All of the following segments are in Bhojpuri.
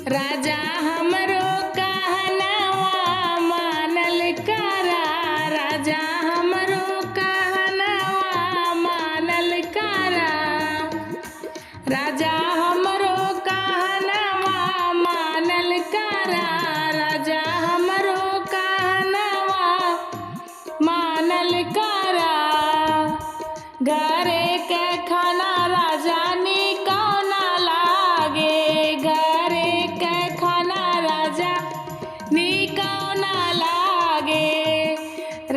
राजा हमरो कहनवा मानल करा। राजा हमरो कहनवा मानल करा। राजा हमरो कहनवा मानल करा। राजा हमरो कहनवा मानल करा। घरे के खाना राजा निको ना लागे। घरे के खाना राजा निको ना लागे।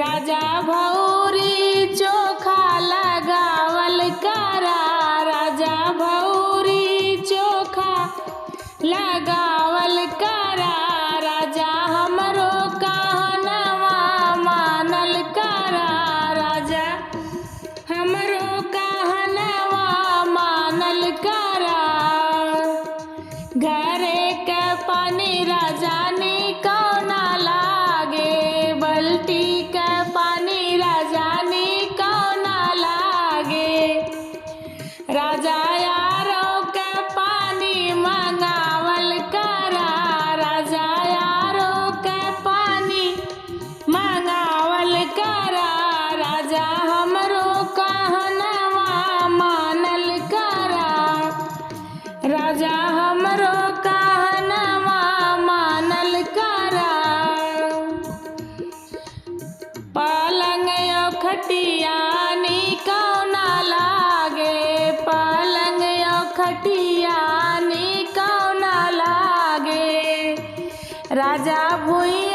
राजा भौरी चोखा लगावल करा। राजा भौरी चोखा लगावल करा। राजा हमरो कहनवा मानल करा। राजा हमरो कहनवा मानल करा। घरे के पानी राजा निको ना लागे। बाल्टी के पानी राजा निको ना लागे। राजा यारो के पानी मंगावल करा। राजा यारो के पानी मंगावल करा। राजा हमरो कहनवा मानल करा। राजा हमरो कहनवा मानल करा। पलंग यो खटिया निको ना लागे। पलंग यो खटिया निको ना लागे। राजा भुइया